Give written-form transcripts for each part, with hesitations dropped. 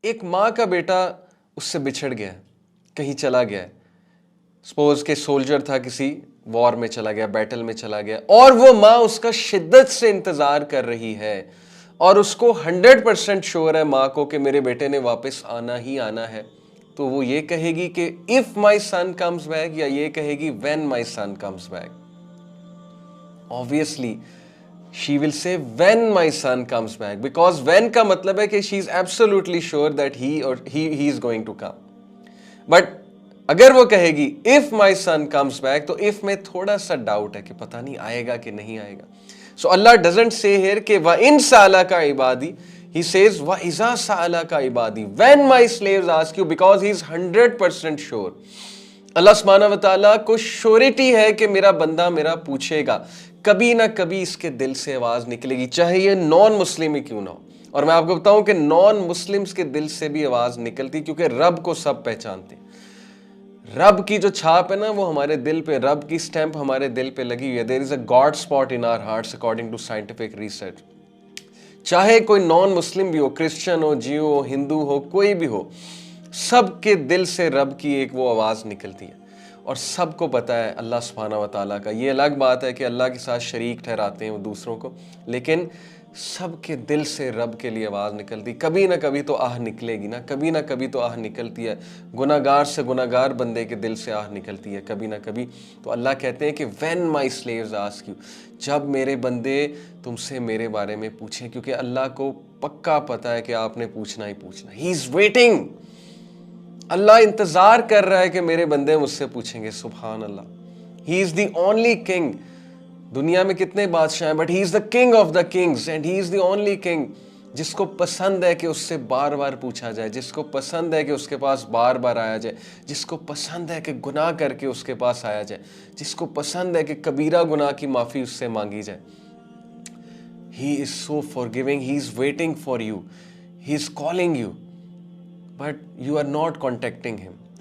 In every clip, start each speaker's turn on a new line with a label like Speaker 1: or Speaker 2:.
Speaker 1: एक माँ का बेटा उससे बिछड़ गया है, कहीं चला गया है, सपोज के सोल्जर था, किसी वॉर में चला गया, बैटल में चला गया, और वो माँ उसका शिद्दत से इंतजार कर रही है और उसको 100% श्योर है माँ को कि मेरे बेटे ने वापस आना ही आना है। तो वो ये कहेगी कि if my son comes back, या ये कहेगी when my son comes back? Obviously she will say when my son comes back, because when का मतलब है कि she is absolutely sure that he is going to come. But अगर वो कहेगी if my son comes back, तो if में थोड़ा सा डाउट है कि पता नहीं आएगा कि नहीं आएगा। सो अल्लाह डजंट से हियर कि व इन साला का इबादी, ही सेज व इजा साला का इबादी when my slaves ask you, because he is 100% sure. Allah सुब्हानहू व तआला को श्योरिटी है कि मेरा बंदा मेरा पूछेगा, कभी ना कभी इसके दिल से आवाज निकलेगी, चाहे ये नॉन मुस्लिम ही क्यों ना हो। और मैं आपको बताऊं कि नॉन मुस्लिम्स के दिल से भी आवाज निकलती, क्योंकि रब को सब पहचानते हैं। रब की जो छाप है ना वो हमारे दिल पे, रब की स्टैंप हमारे दिल पे लगी हुई है। There is a god spot in our hearts according to scientific research. चाहे कोई नॉन मुस्लिम भी हो, क्रिश्चियन हो, जियो हो, हिंदू हो, कोई भी हो, सबके दिल से रब की एक वो आवाज़ निकलती है। और सबको पता है अल्लाह सुब्हानहू व तआला का। ये अलग बात है कि अल्लाह के साथ शरीक ठहराते हैं वो दूसरों को, लेकिन सबके दिल से रब के लिए आवाज़ निकलती। कभी ना कभी तो आह निकलेगी ना, कभी ना कभी तो आह निकलती है। गुनाहगार से गुनाहगार बंदे के दिल से आह निकलती है कभी ना कभी। तो अल्लाह कहते हैं कि when my slaves ask you, जब मेरे बंदे तुमसे मेरे बारे में पूछें, क्योंकि अल्लाह को पक्का पता है कि आपने पूछना ही पूछना। ही इज़ वेटिंग, अल्लाह इंतजार कर रहा है कि मेरे बंदे मुझसे पूछेंगे। सुभान अल्लाह। He is the only king. दुनिया में कितने बादशाह हैं, but he is the king of the kings and he is the only king जिसको पसंद है कि उससे बार बार पूछा जाए, जिसको पसंद है कि उसके पास बार बार आया जाए, जिसको पसंद है कि गुनाह करके उसके पास आया जाए, जिसको पसंद है कि कबीरा गुनाह की माफी उससे मांगी जाए। He is so forgiving, he is waiting for you, he is calling you, but you are not contacting him.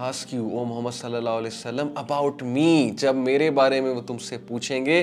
Speaker 1: ask you, O Muhammad sallallahu alaihi wasallam, about me, जब मेरे बारे में वो तुमसे पूछेंगे,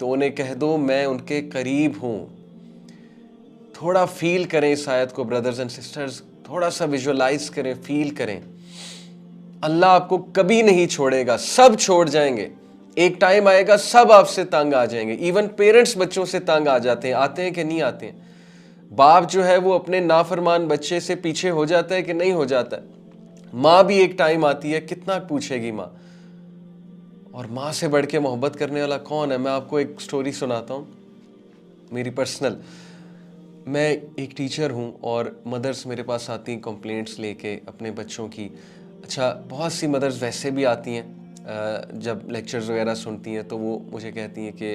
Speaker 1: तो उन्हें कह दो मैं उनके करीब हूँ। थोड़ा फील करें इस आयत को ब्रदर्स एंड सिस्टर्स, थोड़ा सा विजुअलाइज करें, फील करें। अल्लाह आपको कभी नहीं छोड़ेगा, सब छोड़ जाएंगे। एक टाइम आएगा सब आपसे तंग आ जाएंगे। इवन पेरेंट्स बच्चों से तंग आ जाते हैं, आते हैं कि नहीं आते हैं? बाप जो है वो अपने नाफरमान बच्चे से पीछे हो जाता है कि नहीं हो जाता है? माँ भी एक टाइम आती है, कितना पूछेगी माँ। और माँ से बढ़ के मोहब्बत करने वाला कौन है? मैं आपको एक स्टोरी सुनाता हूँ मेरी पर्सनल। मैं एक टीचर हूँ और मदर्स मेरे पास आती हैं कंप्लेंट्स लेके अपने बच्चों की। अच्छा, बहुत सी मदर्स वैसे भी आती हैं जब लेक्चर्स वगैरह सुनती हैं, तो वो मुझे कहती हैं कि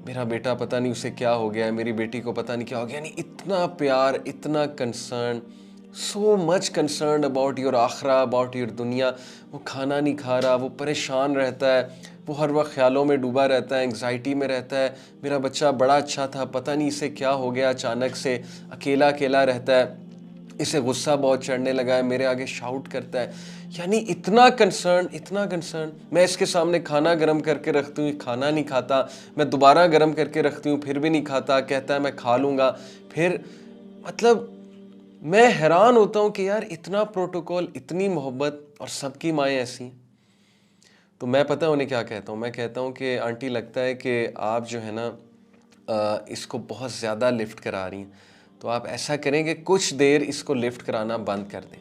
Speaker 1: मेरा बेटा पता नहीं उसे क्या हो गया है, मेरी बेटी को पता नहीं क्या हो गया। यानी इतना प्यार, इतना concern, so much concern about your आखरा, अबाउट योर दुनिया। वो खाना नहीं खा रहा, वो परेशान रहता है, वो हर वक्त ख्यालों में डूबा रहता है, एंग्जाइटी में रहता है। मेरा बच्चा बड़ा अच्छा था, पता नहीं इसे क्या हो गया, अचानक से अकेला अकेला रहता है, इसे गुस्सा बहुत चढ़ने लगा है, मेरे आगे शाउट करता है। यानी इतना कंसर्न, इतना कंसर्न। मैं इसके सामने खाना गर्म करके रखती हूँ, खाना नहीं खाता, मैं दोबारा गर्म करके रखती हूँ, फिर भी नहीं खाता, कहता है मैं खा लूँगा फिर। मतलब मैं हैरान होता हूँ कि यार इतना प्रोटोकॉल, इतनी मोहब्बत, और सबकी माएँ ऐसी हैं। तो मैं पता है उन्हें क्या कहता हूँ? मैं कहता हूँ कि आंटी लगता है कि आप जो है ना इसको बहुत ज़्यादा लिफ्ट करा रही हैं, तो आप ऐसा करें कि कुछ देर इसको लिफ्ट कराना बंद कर दें,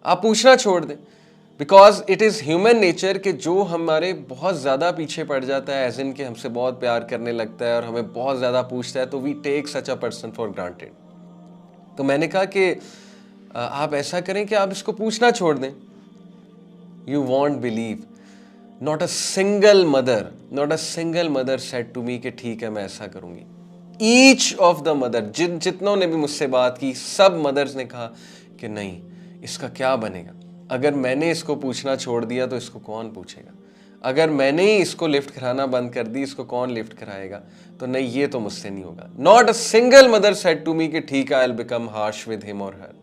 Speaker 1: आप पूछना छोड़ दें। Because it is human nature कि जो हमारे बहुत ज़्यादा पीछे पड़ जाता है, एज इन के हमसे बहुत प्यार करने लगता है और हमें बहुत ज़्यादा पूछता है, तो we take such a person for granted. तो मैंने कहा कि आप ऐसा करें कि आप इसको पूछना छोड़ दें। You won't believe, not a single mother said to me कि ठीक है मैं ऐसा करूंगी। ईच ऑफ द मदर, जितनों ने भी मुझसे बात की, सब मदर्स ने कहा कि नहीं, इसका क्या बनेगा? अगर मैंने इसको पूछना छोड़ दिया तो इसको कौन पूछेगा? अगर मैंने ही इसको लिफ्ट कराना बंद कर दी, इसको कौन लिफ्ट कराएगा? तो नहीं, ये तो मुझसे नहीं होगा। Not a single mother said to me कि ठीक है, I will become harsh with him और हर।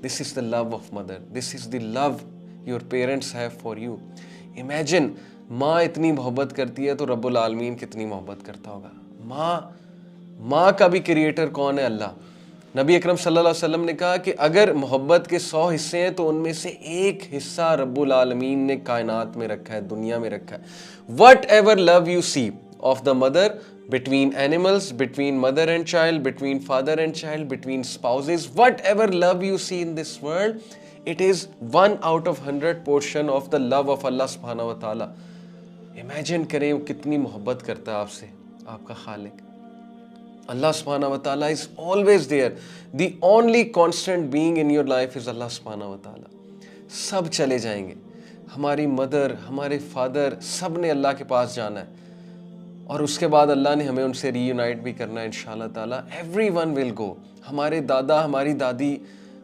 Speaker 1: This is the love of mother. This is the love your parents have for you. Imagine माँ इतनी मोहब्बत करती है तो रब्बुल आलमीन कितनी मोहब्बत करता होगा। माँ का भी क्रिएटर कौन है? अल्लाह। नबी अकरम सल्लल्लाहु अलैहि वसल्लम ने कहा कि अगर मोहब्बत के 100 हिस्से हैं तो उनमें से एक हिस्सा रब्बुल आलमीन ने कायनात में रखा है, दुनिया में रखा है। Whatever love you see of the mother, between animals, between mother and child, between father and child, between spouses, whatever love you see in this world, it is 1 out of 100 portion of the love of Allah subhanahu wa ta'ala. Imagine करें वो कितनी मोहब्बत करता है आपसे, आपका खालिक। Allah subhanahu wa ta'ala is always there. The only constant being in your life is Allah subhanahu wa ta'ala. सब चले जाएंगे, हमारी मदर, हमारे फादर, सब ने अल्लाह के पास जाना है और उसके बाद अल्लाह ने हमें उनसे रीयूनाइट भी करना है इंशाअल्लाह ताला। Everyone will go. हमारे दादा, हमारी दादी,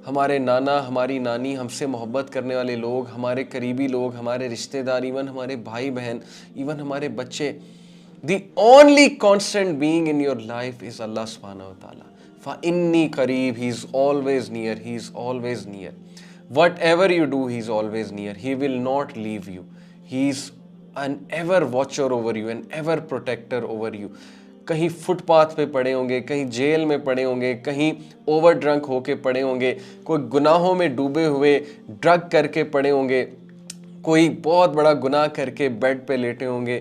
Speaker 1: हमारे नाना, हमारी नानी, हमसे मोहब्बत करने वाले लोग, हमारे करीबी लोग, हमारे रिश्तेदार, इवन हमारे भाई बहन, इवन हमारे बच्चे। The only constant being in your life is Allah सुब्हानहू व तआला। फ़इन्नी करीब, he is always near, he is always near. Whatever you do, he is always near, he will not leave you, he is an ever watcher over you, an ever protector over you। कहीं footpath पे पड़े होंगे, कहीं jail में पड़े होंगे, कहीं over drunk होके पड़े होंगे, कोई गुनाहों में डूबे हुए ड्रग करके पड़े होंगे, कोई बहुत बड़ा गुनाह करके बेड पे लेटे होंगे।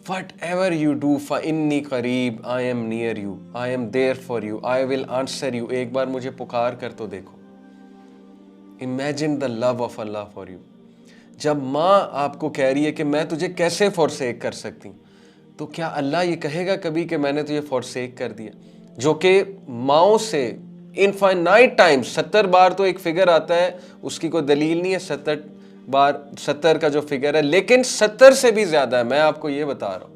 Speaker 1: वट एवर यू डू, फ़इन्नी करीब, I am near you, I am there for you, I will answer you. एक बार मुझे पुकार कर तो देखो। Imagine the love of Allah for you. जब माँ आपको कह रही है कि मैं तुझे कैसे फॉरसेक कर सकती हूँ, तो क्या अल्लाह ये कहेगा कभी कि मैंने तुझे फॉरसेक कर दिया? जो कि माओ से इनफाइनाइट टाइम्स, 70 बार तो एक फिगर आता है, उसकी कोई दलील नहीं है 70 बार, 70 का जो फिगर है, लेकिन 70 से भी ज़्यादा है। मैं आपको ये बता रहा हूँ,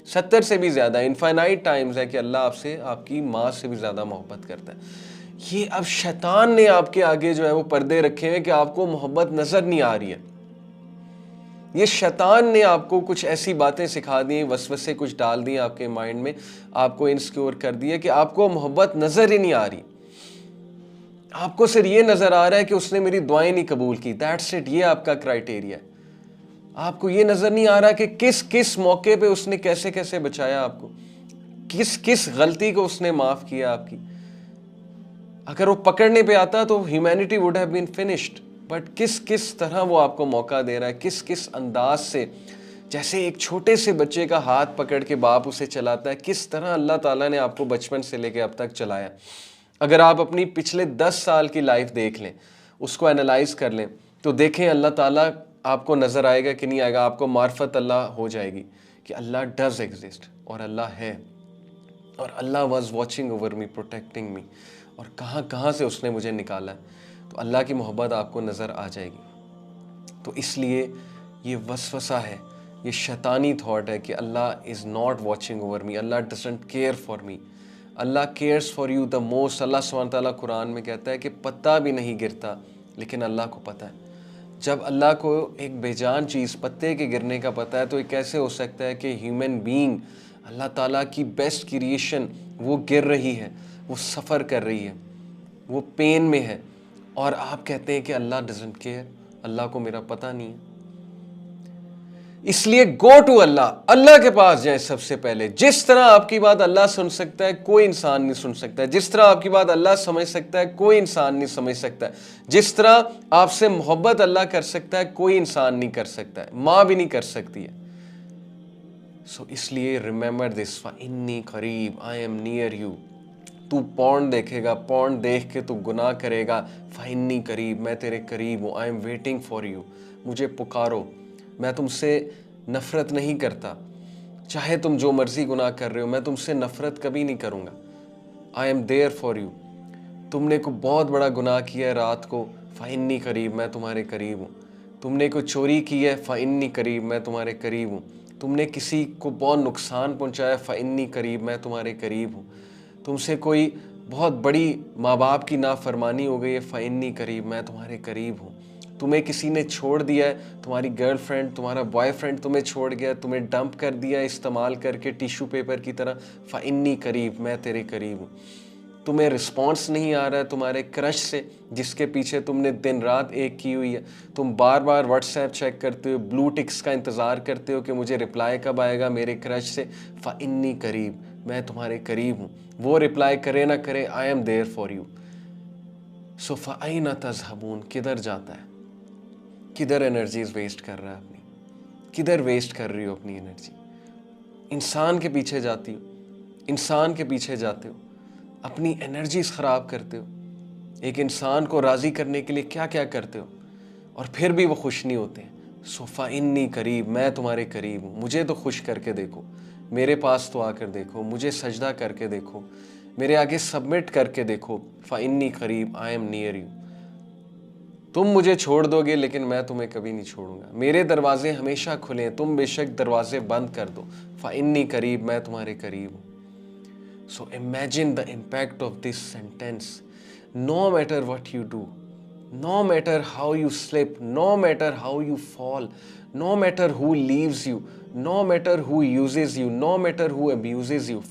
Speaker 1: 70 से भी ज़्यादा इनफाइनाइट टाइम्स है कि अल्लाह आपसे, आपकी माँ से भी ज़्यादा मोहब्बत करता है। ये अब शैतान ने आपके आगे जो है वो पर्दे रखे हैं कि आपको मोहब्बत नज़र नहीं आ रही है। ये शैतान ने आपको कुछ ऐसी बातें सिखा दी, वसवसे कुछ डाल दिए आपके माइंड में, आपको इनसिक्योर कर दिया कि आपको मोहब्बत नजर ही नहीं आ रही। आपको सिर्फ ये नजर आ रहा है कि उसने मेरी दुआएं नहीं कबूल की, दैट्स इट। ये आपका क्राइटेरिया है। आपको ये नजर नहीं आ रहा कि किस किस मौके पे उसने कैसे कैसे बचाया आपको, किस किस गलती को उसने माफ किया आपकी। अगर वो पकड़ने पे आता तो humanity would have been finished, but किस किस तरह वो आपको मौका दे रहा है, किस किस अंदाज से। जैसे एक छोटे से बच्चे का हाथ पकड़ के बाप उसे चलाता है, किस तरह अल्लाह ताला ने आपको बचपन से लेके अब तक चलाया। अगर आप अपनी पिछले 10 साल की लाइफ देख लें, उसको एनालाइज कर लें, तो देखें अल्लाह ताला आपको नज़र आएगा कि नहीं आएगा। आपको मार्फत अल्लाह हो जाएगी कि अल्लाह डज एग्जिस्ट, और अल्लाह है, और Allah was watching over me, protecting me, और कहाँ कहाँ से उसने मुझे निकाला है। तो अल्लाह की मोहब्बत आपको नज़र आ जाएगी। तो इसलिए ये वसवसा है, ये शैतानी थॉट है कि Allah is not watching over me, Allah doesn't care for me. Allah cares for you the most. Allah सुब्हानहू तआला कुरान में कहता है कि पत्ता भी नहीं गिरता, लेकिन अल्लाह को पता है। जब अल्लाह को एक बेजान चीज़ पत्ते के गिरने का पता है, तो ये कैसे हो सकता है कि ह्यूमन बीइंग, अल्लाह ताला की बेस्ट क्रिएशन, वो गिर रही है, वो सफ़र कर रही है, वो पेन में है, और आप कहते हैं कि अल्लाह डजंट केयर, अल्लाह को मेरा पता नहीं है। इसलिए गो टू अल्लाह, अल्लाह के पास जाए सबसे पहले। जिस तरह आपकी बात अल्लाह सुन सकता है, कोई इंसान नहीं सुन सकता है। जिस तरह आपकी बात अल्लाह समझ सकता है, कोई इंसान नहीं समझ सकता है। जिस तरह आपसे मोहब्बत अल्लाह कर सकता है, कोई इंसान नहीं कर सकता है, माँ भी नहीं कर सकती है। सो इसलिए रिमेंबर दिस, फ़इन्नी करीब, आई एम नियर यू। तू पॉर्न देखेगा, पॉर्न देख के तू गुनाह करेगा, फ़इन्नी करीब, मैं तेरे करीब हूँ, I am waiting for you. मुझे पुकारो, मैं तुमसे नफ़रत नहीं करता, चाहे तुम जो मर्ज़ी गुनाह कर रहे हो, मैं तुमसे नफ़रत कभी नहीं करूँगा। I am there for you. तुमने को बहुत बड़ा गुनाह किया है रात को, फ़इन्नी करीब, मैं तुम्हारे करीब हूँ। तुमने को चोरी की है, फ़इन्नी करीब, मैं तुम्हारे करीब हूँ। तुमने किसी को बहुत नुकसान पहुँचाया, फ़इन्नी करीब, मैं तुम्हारे करीब हूँ। तुमसे कोई बहुत बड़ी माँ बाप की नाफरमानी हो गई है, फ़इन्नी करीब, मैं तुम्हारे करीब हूँ। तुम्हें किसी ने छोड़ दिया है, तुम्हारी गर्लफ्रेंड, तुम्हारा बॉयफ्रेंड तुम्हें छोड़ गया, तुम्हें डंप कर दिया इस्तेमाल करके टिश्यू पेपर की तरह, फ़इन्नी करीब, मैं तेरे करीब हूँ। तुम्हें रिस्पॉन्स नहीं आ रहा है तुम्हारे क्रश से जिसके पीछे तुमने दिन रात एक की हुई है, तुम बार बार व्हाट्सएप चेक करते हो, ब्लू टिक्स का इंतज़ार करते हो कि मुझे रिप्लाई कब आएगा मेरे क्रश से, फ़इन्नी करीब, मैं तुम्हारे करीब हूँ, वो रिप्लाई करे ना करे, I am there for you. So फ़अयना तज़हबून, किधर जाता है, किधर एनर्जीज वेस्ट कर रहा है अपनी, किधर वेस्ट कर रही हो अपनी एनर्जी। इंसान के पीछे जाती हो, इंसान के पीछे जाते हो, अपनी एनर्जीज ख़राब करते हो। एक इंसान को राज़ी करने के लिए क्या क्या करते हो और फिर भी वो खुश नहीं होते हैं। सो फ़इन्नी करीब, मैं तुम्हारे करीब हूँ, मुझे तो खुश करके देखो, मेरे पास तो आकर देखो, मुझे सजदा करके देखो, मेरे आगे सबमिट करके देखो। फ़इन्नी करीब, आई एम नियर यू। तुम मुझे छोड़ दोगे लेकिन मैं तुम्हें कभी नहीं छोड़ूंगा, मेरे दरवाजे हमेशा खुले हैं, तुम बेशक दरवाजे बंद कर दो, फ़इन्नी करीब, मैं तुम्हारे करीब हूँ। So imagine the impact of this sentence. No matter what you do, no matter how you slip, no matter how you fall, no matter who leaves you, no matter who uses you, no matter who abuses you,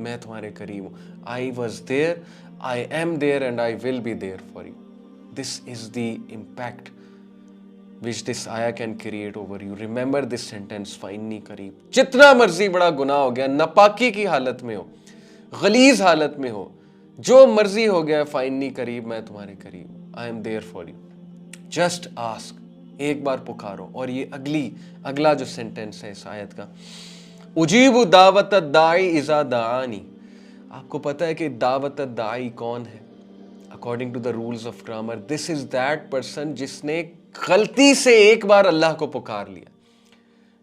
Speaker 1: मैं तुम्हारे करीब हूँ. I was there, I am there and I will be there for you. This is the impact which this ayah can create over you. Remember this sentence, फ़इन्नी करीब. जितना मर्जी बड़ा गुनाह हो गया, नापाकी की हालत में हो, गलीज हालत में हो, जो मर्जी हो गया, फ़इन्नी करीब, मैं तुम्हारे करीब हूँ, I am there for you. Just ask, एक बार पुकारो. और ये अगला जो सेंटेंस है इस आयत का, उजीबु दावत दाई इज़ा दाआनी. आपको पता है कि दावत दाई कौन है? According to the rules of grammar, this is that person जिसने गलती से एक बार अल्लाह को पुकार लिया,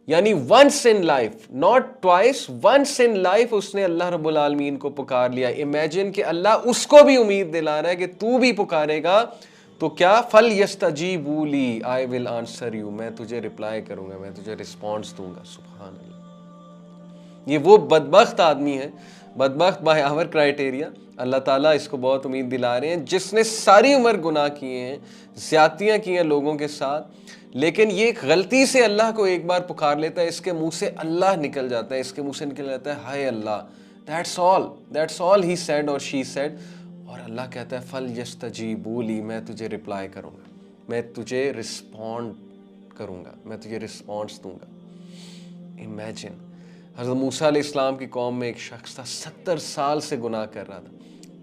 Speaker 1: यानी once in life, not twice, once in life उसने अल्लाह रब्बुल आलमीन को पुकार लिया. इमेजिन कि अल्लाह उसको भी उम्मीद दिला रहा है कि तू भी पुकारेगा तो क्या, फल यस्तजीबू ली, आई विल आंसर यू, मैं तुझे रिप्लाई करूंगा, मैं तुझे रिस्पॉन्स दूंगा. सुभान अल्लाह. ये वो बदबख्त आदमी है, बदबख्त बाय आवर क्राइटेरिया, अल्लाह ताला इसको बहुत उम्मीद दिला रहे हैं, जिसने सारी उम्र गुनाह किए हैं, ज़्यादतियाँ की हैं लोगों के साथ, लेकिन ये गलती से अल्लाह को एक बार पुकार लेता है, इसके मुंह से अल्लाह निकल जाता है, इसके मुंह से निकल जाता है हाय अल्लाह. दैट्स ऑल ही सेड और शी सेड. और अल्लाह कहता है फल यस्तजीबू ली, मैं तुझे रिप्लाई करूँगा, मैं तुझे रिस्पॉन्ड करूँगा, मैं तुझे रिस्पॉन्स दूंगा. इमेजिन, हज़रत मूसा अलैहिस्सलाम की कौम में एक शख्स था, 70 साल से गुनाह कर रहा था,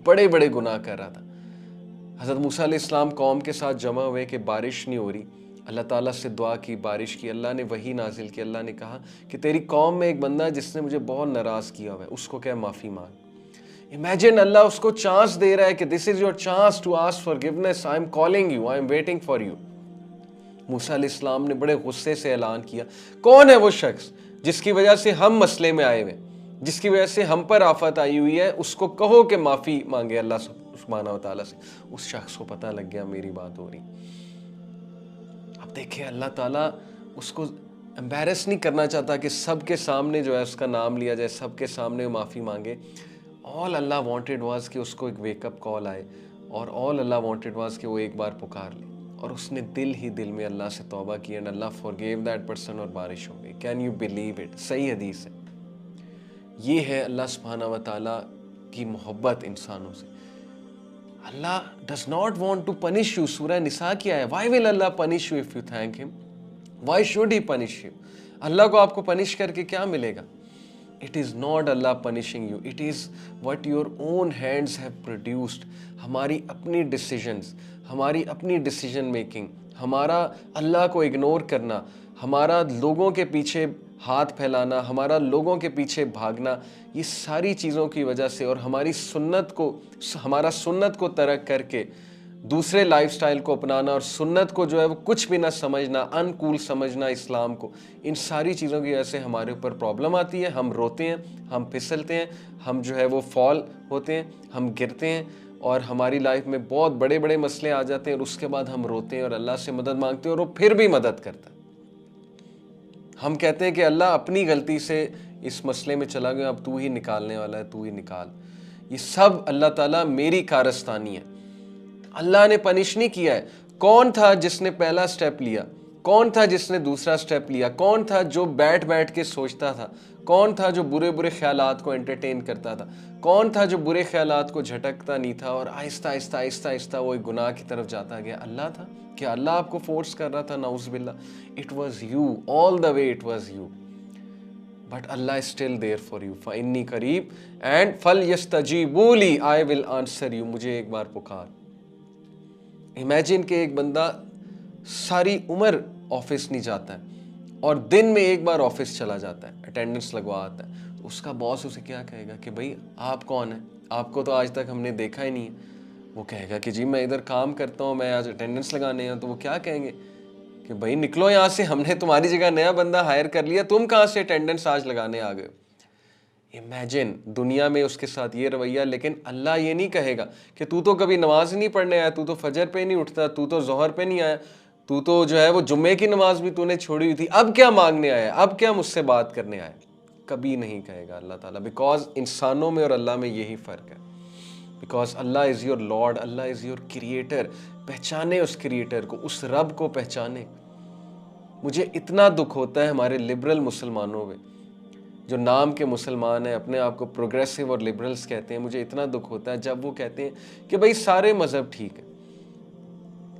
Speaker 1: बड़े बड़े गुनाह कर रहा था. हज़रत मूसा अलैहिस्सलाम कौम के साथ जमा हुए कि बारिश नहीं हो रही, अल्लाह ताला से दुआ की, बारिश की, अल्लाह ने वही नाजिल की. अल्लाह ने कहा कि तेरी कौम में एक बंदा जिसने मुझे बहुत नाराज़ किया हुआ है, उसको क्या माफ़ी मांग. इमेजिन, अल्लाह उसको चांस दे रहा है कि this is your chance to ask forgiveness, I am calling you, I am waiting for you. Musa अलैहिस्सलाम ने बड़े गुस्से से ऐलान किया, कौन है वो शख्स जिसकी वजह से हम मसले में आए हुए, जिसकी वजह से हम पर आफत आई हुई है, उसको कहो कि माफ़ी मांगे अल्लाह सुब्हानहू व तआला से. उस शख्स को पता लग गया मेरी बात हो रही. अब देखिए, अल्लाह ताला उसको एम्बैरस नहीं करना चाहता कि सबके सामने जो है उसका नाम लिया जाए, सबके सामने माफ़ी मांगे. ऑल अल्लाह वांटेड वाज कि उसको एक वेकअप कॉल आए, और ऑल अल्लाह वांटेड वाज कि वो एक बार पुकार ले. और उसने दिल ही दिल में अल्लाह से तौबा की and Allah forgive that person, और बारिश हो गई. Can you believe it? सही हदीस है. ये है अल्लाह सुब्हानहू व तआला की मोहब्बत इंसानों से. Allah does not want to punish you. सूरह निसा की है, why will Allah punish you if you thank him, why should he punish you. Allah को आपको पनिश करके क्या मिलेगा? It is not Allah punishing you. It is what your own hands have produced. हमारी अपनी decisions, हमारी अपनी decision making, हमारा अल्लाह को इग्नोर करना, हमारा लोगों के पीछे हाथ फैलाना, हमारा लोगों के पीछे भागना, ये सारी चीज़ों की वजह से, और हमारा सुन्नत को तरक करके दूसरे लाइफस्टाइल को अपनाना, और सुन्नत को जो है वो कुछ भी ना समझना, अनकूल समझना इस्लाम को, इन सारी चीज़ों की वजह से हमारे ऊपर प्रॉब्लम आती है. हम रोते हैं, हम फिसलते हैं, हम जो है वो फॉल होते हैं, हम गिरते हैं, और हमारी लाइफ में बहुत बड़े बड़े मसले आ जाते हैं, और उसके बाद हम रोते हैं और अल्लाह से मदद मांगते हैं, और वो फिर भी मदद करता है. हम कहते हैं कि अल्लाह अपनी गलती से इस मसले में चला गया, अब तू ही निकालने वाला है, तू ही निकाल. ये सब अल्लाह ताला मेरी कारस्तानी है. अल्लाह ने पनिश नहीं किया है. कौन था जिसने पहला स्टेप लिया? कौन था जिसने दूसरा स्टेप लिया? कौन था जो बैठ बैठ के सोचता था? कौन था जो बुरे बुरे ख्यालात को एंटरटेन करता था? कौन था जो बुरे ख्यालात को झटकता नहीं था और आहिस्ता आहिस्ता आहिस्ता आहिस्ता वो एक गुनाह की तरफ जाता गया? अल्लाह था। क्या अल्लाह आपको फोर्स कर रहा था? नाउज़ बिल्लाह, it was you, all the way it was you. But Allah is still there for you, फ़इन्नी करीब एंड फल यस्तजीबू ली, आई विल आंसर यू। मुझे एक बार पुकार। इमेजिन कि एक बंदा सारी उम्र ऑफिस नहीं जाता है और दिन में एक बार ऑफिस चला जाता है, अटेंडेंस लगवा आता है, तो उसका बॉस उसे क्या कहेगा कि भाई आप कौन है, आपको तो आज तक हमने देखा ही नहीं है। वो कहेगा कि जी मैं इधर काम करता हूँ, मैं आज अटेंडेंस लगाने हैं। तो वो क्या कहेंगे कि भाई निकलो यहाँ से, हमने तुम्हारी जगह नया बंदा हायर कर लिया, तुम कहाँ से अटेंडेंस आज लगाने आ गए? इमेजिन दुनिया में उसके साथ ये रवैया। लेकिन अल्लाह ये नहीं कहेगा कि तू तो कभी नमाज नहीं पढ़ने आया, तू तो फजर पे नहीं उठता, तू तो जोहर पे नहीं आया, तू तो जो है वो जुम्मे की नमाज भी तूने छोड़ी हुई थी, अब क्या मांगने आया, अब क्या मुझसे बात करने आया? कभी नहीं कहेगा अल्लाह ताला। बिकॉज इंसानों में और अल्लाह में यही फ़र्क है। Because Allah is your Lord, Allah is your creator. पहचाने उस क्रिएटर को, उस रब को पहचाने। मुझे इतना दुख होता है हमारे लिबरल मुसलमानों में, जो नाम के मुसलमान हैं, अपने आप को प्रोग्रेसिव और लिबरल्स कहते हैं। मुझे इतना दुख होता है जब वो कहते हैं कि भाई सारे मज़हब ठीक है,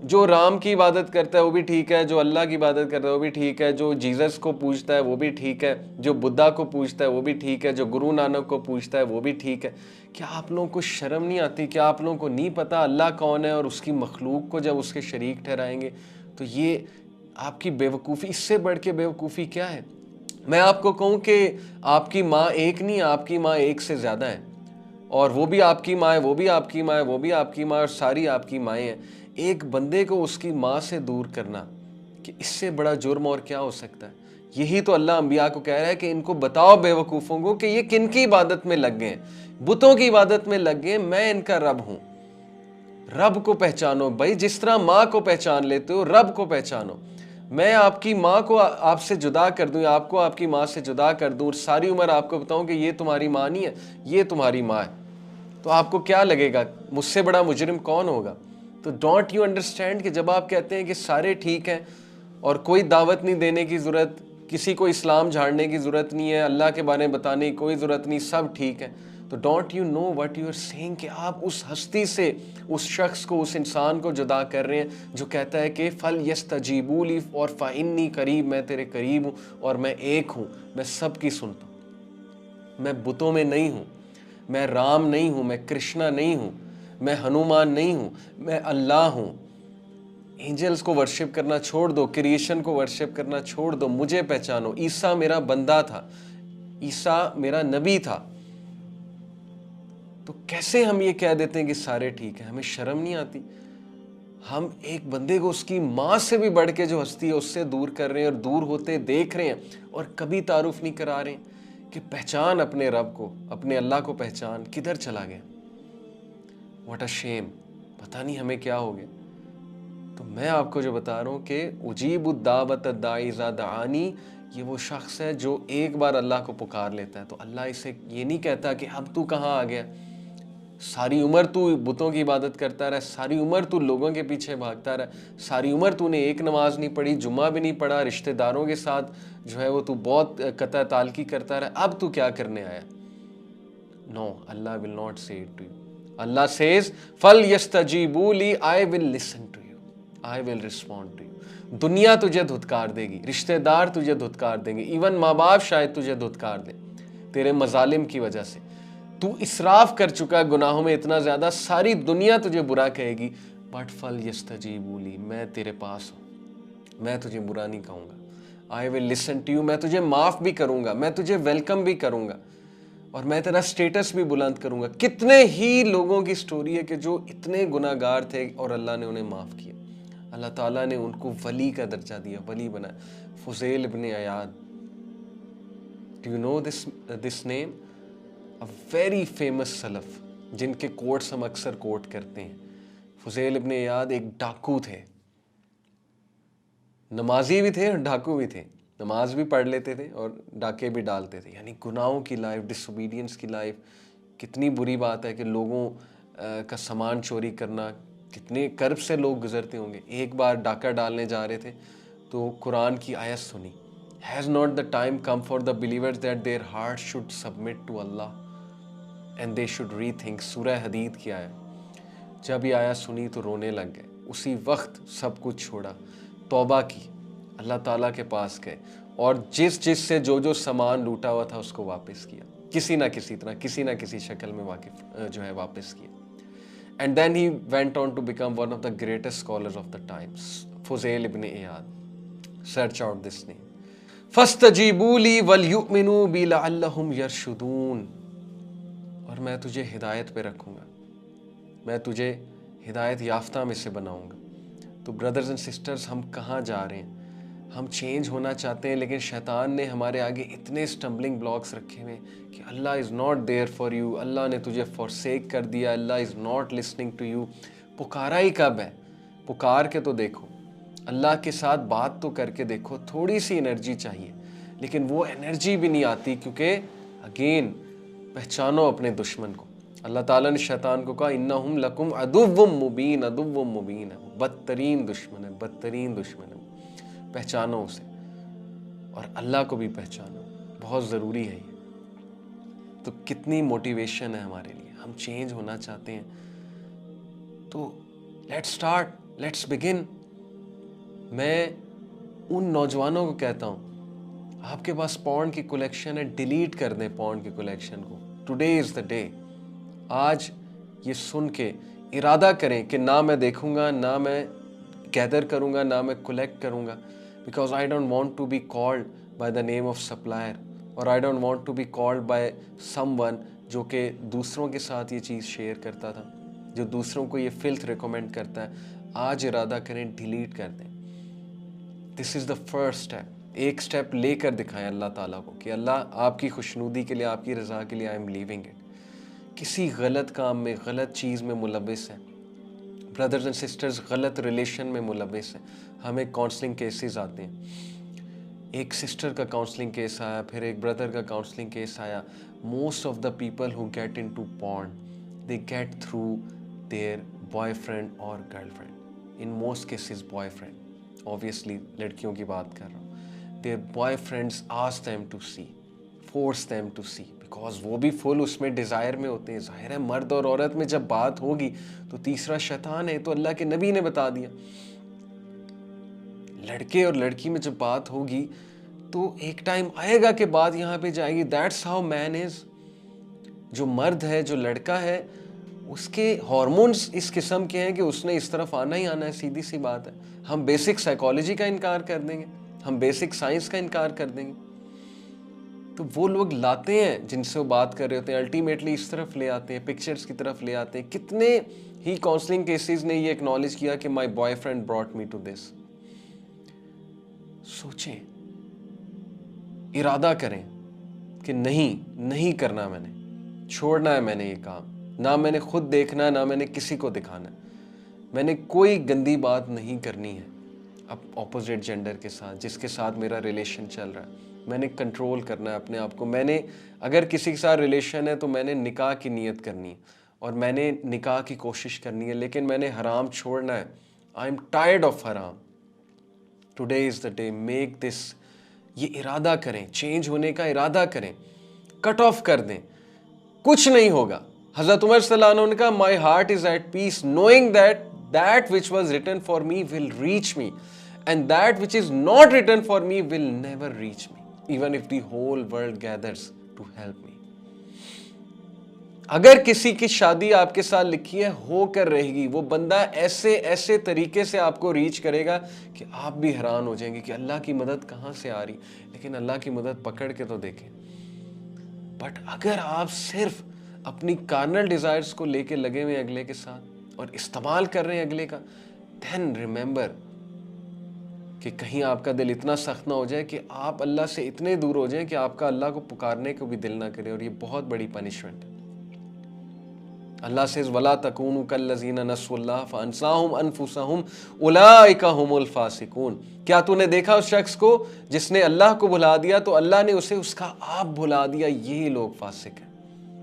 Speaker 1: जो राम की इबादत करता है वो भी ठीक है, जो अल्लाह की इबादत करता है वो भी ठीक है, जो जीसस को पूजता है वो भी ठीक है, जो बुद्धा को पूजता है वो भी ठीक है, जो गुरु नानक को पूजता है वो भी ठीक है। क्या आप लोगों को शर्म नहीं आती? क्या आप लोगों को नहीं पता अल्लाह कौन है? और उसकी मखलूक को जब उसके शरीक ठहराएंगे तो ये आपकी बेवकूफ़ी, इससे बढ़ के बेवकूफ़ी क्या है? मैं आपको कहूँ कि आपकी माँ एक नहीं, आपकी माँ एक से ज़्यादा है, और वो भी आपकी माँ है, वो भी आपकी माँ है, वो भी आपकी माँ है, और सारी आपकी माएँ हैं। एक बंदे को उसकी माँ से दूर करना, कि इससे बड़ा जुर्म और क्या हो सकता है? यही तो अल्लाह अंबिया को कह रहा है कि इनको बताओ बेवकूफ़ों को कि ये किन की इबादत में लग गए हैं? बुतों की इबादत में लग गए। मैं इनका रब हूँ। रब को पहचानो भाई, जिस तरह माँ को पहचान लेते हो रब को पहचानो। मैं आपकी माँ को आपसे जुदा कर दूं, आपको आपकी माँ से जुदा कर दूं, और सारी उम्र आपको बताऊं कि ये तुम्हारी माँ नहीं है, ये तुम्हारी माँ है, तो आपको क्या लगेगा? मुझसे बड़ा मुजरिम कौन होगा? तो डोंट यू अंडरस्टैंड कि जब आप कहते हैं कि सारे ठीक हैं और कोई दावत नहीं देने की ज़रूरत, किसी को इस्लाम झाड़ने की ज़रूरत नहीं है, अल्लाह के बारे में बताने की कोई ज़रूरत नहीं, सब ठीक है, तो don't you know what you are saying कि आप उस हस्ती से, उस शख्स को, उस इंसान को जुदा कर रहे हैं जो कहता है कि फल यस्तजीबू ली और फ़इन्नी करीब, मैं तेरे करीब हूँ और मैं एक हूँ, मैं सबकी सुनता हूँ। मैं बुतों में नहीं हूँ, मैं राम नहीं हूँ, मैं कृष्णा नहीं हूँ, मैं हनुमान नहीं हूँ, मैं अल्लाह हूँ। एंजल्स को वर्शिप करना छोड़ दो, क्रिएशन को वर्शिप करना छोड़ दो, मुझे पहचानो। ईसा मेरा बंदा था, ईसा मेरा नबी था। तो कैसे हम ये कह देते हैं कि सारे ठीक है? हमें शर्म नहीं आती? हम एक बंदे को उसकी माँ से भी बढ़ के जो हस्ती है उससे दूर कर रहे हैं, और दूर होते देख रहे हैं और कभी तारुफ नहीं करा रहे कि पहचान अपने रब को, अपने अल्लाह को पहचान। किधर चला गया? What a shame. पता नहीं हमें क्या हो गया। तो मैं आपको जो बता रहा हूँ कि उजीबुद्दावत दाई इज़ा दआनी, ये वो शख्स है जो एक बार अल्लाह को पुकार लेता है तो अल्लाह इसे ये नहीं कहता कि अब तू कहाँ आ गया, सारी उम्र तू बुतों की इबादत करता रहा, सारी उम्र तू लोगों के पीछे भागता रहा, सारी उम्र तूने एक नमाज नहीं पढ़ी, जुम्मा भी नहीं पढ़ा, रिश्तेदारों के साथ जो है वो तू बहुत कता ताल्की करता रहा, अब तू क्या करने आया? No, Allah will not say it to you. Allah says फल यस्तजीबू ली, I will listen to you, I will respond to you. दुनिया तुझे धुतकार देगी, रिश्तेदार तुझे धुतकार देंगे, इवन माँ बाप शायद तुझे धुतकार दे तेरे मजालिम की वजह से। तू इसराफ कर चुका है गुनाहों में इतना ज्यादा, सारी दुनिया तुझे बुरा कहेगी, बट फल यस्तजीबू ली, मैं तेरे पास हूं, मैं तुझे बुरा नहीं कहूंगा। I will listen to you, मैं तुझे माफ भी करूंगा, मैं तुझे वेलकम भी करूंगा, और मैं तेरा स्टेटस भी बुलंद करूंगा। कितने ही लोगों की स्टोरी है कि जो इतने गुनाहगार थे और अल्लाह ने उन्हें माफ किया, अल्लाह ताला ने उनको वली का दर्जा दिया, वली बनाया। Fuzail ibn Ayad, do you know this name? A very famous सलफ, जिनके कोट्स हम अक्सर कोट करते हैं। फुज़ैल इब्न अयाद एक डाकू थे, नमाजी भी थे और डाकू भी थे, नमाज भी पढ़ लेते थे और डाके भी डालते थे। यानी गुनाहों की लाइफ, डिसोबीडियंस की लाइफ। कितनी बुरी बात है कि लोगों का सामान चोरी करना, कितने कर्ब से लोग गुजरते होंगे। एक बार डाका डालने जा रहे थे, तो कुरान की आयत सुनी, has not the time come for the believers that their heart should submit to Allah and they should rethink. सूरह हदीद की आयत, जब ये आयत सुनी तो रोने लग गए। उसी वक्त सब कुछ छोड़ा, तौबा की, अल्लाह ताला के पास गए और जिस से जो सामान लूटा हुआ था उसको वापस किया, किसी ना किसी तरह, किसी ना किसी शक्ल में वापस किया। And then he went on to become one of the greatest scholars of the times, Fuzail ibn Iyad. Search out this name. फस्तजीबूली वल युमिनू बी लअल्लहुम यरशुदून। और मैं तुझे हिदायत पे रखूँगा, मैं तुझे हिदायत याफ्ता में से बनाऊँगा। तो ब्रदर्स एंड सिस्टर्स, हम कहाँ जा रहे हैं? हम चेंज होना चाहते हैं, लेकिन शैतान ने हमारे आगे इतने स्टम्बलिंग ब्लॉक्स रखे हुए कि Allah is not there for you, Allah ने तुझे फॉरसेक कर दिया, Allah is not listening to you. पुकारा ही कब है? पुकार के तो देखो, अल्लाह के साथ बात तो करके देखो। थोड़ी सी एनर्जी चाहिए, लेकिन वो एनर्जी भी नहीं आती, क्योंकि अगेन पहचानो अपने दुश्मन को। अल्लाह ताला ने शैतान को कहा, इन्नहुम लकुम अदुव्वुम मुबीन, अदुव्वुम मुबीन है, बदतरीन दुश्मन है, बदतरीन दुश्मन है। पहचानो उसे और अल्लाह को भी पहचानो, बहुत ज़रूरी है ये। तो कितनी मोटिवेशन है हमारे लिए, हम चेंज होना चाहते हैं तो लेट्स स्टार्ट, लेट्स बिगिन। मैं उन नौजवानों को कहता हूँ, आपके पास पॉर्न की कलेक्शन है, डिलीट कर दें पॉर्न की कलेक्शन को। Today is the day. आज ये सुन के इरादा करें कि ना मैं देखूंगा, ना मैं गैदर करूंगा, ना मैं कलेक्ट करूंगा, because I don't want to be called by the name of supplier, और I don't want to be called by someone जो कि दूसरों के साथ ये चीज़ शेयर करता था, जो दूसरों को ये फिल्थ रिकमेंड करता है। आज इरादा करें, डिलीट कर दें। This is the first step. एक स्टेप लेकर दिखाएं अल्लाह ताला को कि अल्लाह आपकी खुशनुदी के लिए, आपकी रज़ा के लिए आई एम लीविंग इट। किसी गलत काम में, गलत चीज़ में मुलविस है, ब्रदर्स एंड सिस्टर्स, गलत रिलेशन में मुलविस है। हमें काउंसलिंग केसेस आते हैं, एक सिस्टर का काउंसलिंग केस आया, फिर एक ब्रदर का काउंसलिंग केस आया। Most of the people who get into porn, they get through their boyfriend और girlfriend. In most cases boyfriend, obviously लड़कियों की बात कर रहा हूँ। Their boyfriends ask them to see, force them to see, because वो भी फुल उसमें डिज़ायर में होते हैं। ज़ाहिर है मर्द और औरत में जब बात होगी तो तीसरा शैतान है, तो अल्लाह के नबी ने बता दिया। लड़के और लड़की में जब बात होगी तो एक टाइम आएगा कि बात यहाँ पे जाएगी। That's how man is. जो मर्द है, जो लड़का है, उसके हार्मोन्स इस किस्म के हैं कि उसने इस तरफ आना ही आना है, सीधी सी बात है। हम बेसिक साइकोलॉजी का इनकार कर देंगे, हम बेसिक साइंस का इनकार कर देंगे। तो वो लोग लाते हैं जिनसे वो बात कर रहे होते हैं, अल्टीमेटली इस तरफ ले आते हैं, पिक्चर्स की तरफ ले आते हैं। कितने ही काउंसलिंग केसेस ने ये एक्नॉलेज किया कि my boyfriend brought me to this. सोचें, इरादा करें कि नहीं करना, मैंने छोड़ना है, मैंने ये काम ना मैंने खुद देखना है, ना मैंने किसी को दिखाना है। मैंने कोई गंदी बात नहीं करनी है अब ऑपोजिट जेंडर के साथ, जिसके साथ मेरा रिलेशन चल रहा है। मैंने कंट्रोल करना है अपने आप को। मैंने अगर किसी के साथ रिलेशन है तो मैंने निकाह की नीयत करनी है और मैंने निकाह की कोशिश करनी है, लेकिन मैंने हराम छोड़ना है। आई एम टायर्ड ऑफ हराम। Today is the day, make this. ये इरादा करें, चेंज होने का इरादा करें, कट ऑफ कर दें, कुछ नहीं होगा। हज़रत उमर सल्लल्लाहु अलैहि वसल्लम ने कहा, my heart is at peace knowing that which was written for me will reach me and that which is not written for me will never reach me, even if the whole world gathers to help me. अगर किसी की शादी आपके साथ लिखी है, होकर रहेगी। वो बंदा ऐसे ऐसे तरीके से आपको रीच करेगा कि आप भी हैरान हो जाएंगे कि अल्लाह की मदद कहाँ से आ रही। लेकिन अल्लाह की मदद पकड़ के तो देखें। बट अगर आप सिर्फ अपनी कार्नल डिजायर्स को लेके लगे हुए अगले के साथ और इस्तेमाल कर रहे हैं अगले का, then remember कि कहीं आपका दिल इतना सख्त ना हो जाए कि आप अल्लाह से इतने दूर हो जाएं कि आपका अल्लाह को पुकारने को भी दिल ना करे। और ये बहुत बड़ी पनिशमेंट है। अल्लाह से वला तकूनु कल्लज़ीना नस्सुल्लाह फ़अनसाहुम अनफुसहुम उलाइका हुमुल फ़ासिकून। क्या तूने देखा उस शख्स को जिसने अल्लाह को भुला दिया तो अल्लाह ने उसे उसका आप भुला दिया। यही लोग फासिक हैं,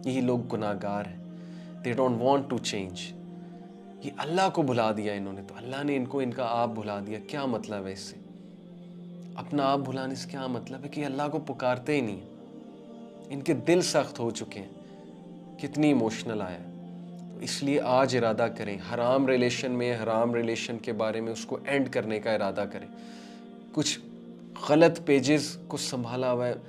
Speaker 1: यही लोग गुनाहगार हैं। They don't want to change. ये अल्लाह को भुला दिया इन्होंने, तो अल्लाह ने इनको इनका आप भुला दिया। क्या मतलब है इससे? अपना आप भुलाने से क्या मतलब है कि अल्लाह को पुकारते ही नहीं है। इनके दिल सख्त हो चुके हैं। कितनी इमोशनल आया है। तो इसलिए आज इरादा करें, हराम रिलेशन में, हराम रिलेशन के बारे में उसको एंड करने का इरादा करें। कुछ गलत पेजेस को संभाला हुआ है,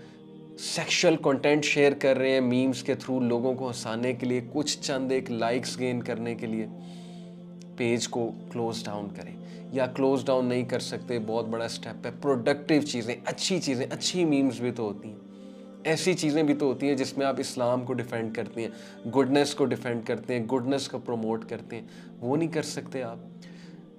Speaker 1: सेक्सुअल कंटेंट शेयर कर रहे हैं मीम्स के थ्रू लोगों को हंसाने के लिए, कुछ चंद एक लाइक्स गेन करने के लिए, पेज को क्लोज डाउन करें। या क्लोज डाउन नहीं कर सकते, बहुत बड़ा स्टेप है, प्रोडक्टिव चीज़ें, अच्छी चीज़ें, अच्छी मीम्स भी तो होती हैं, ऐसी चीज़ें भी तो होती हैं जिसमें आप इस्लाम को डिफेंड करते हैं, गुडनेस को डिफेंड करते हैं, गुडनेस को प्रमोट करते हैं, वो नहीं कर सकते आप।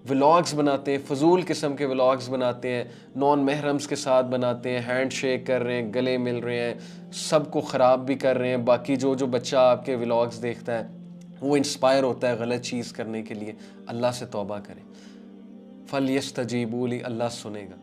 Speaker 1: व्लॉग्स बनाते हैं, फजूल किस्म के व्लॉग्स बनाते हैं, नॉन महरम्स के साथ बनाते हैं, हैंड शेक कर रहे हैं, गले मिल रहे हैं, सबको ख़राब भी कर रहे हैं। बाकी जो जो बच्चा आपके व्लॉग्स देखता है वो इंस्पायर होता है गलत चीज़ करने के लिए। अल्लाह से तौबा करें। फल यस्तजीबू ली, अल्लाह सुनेगा।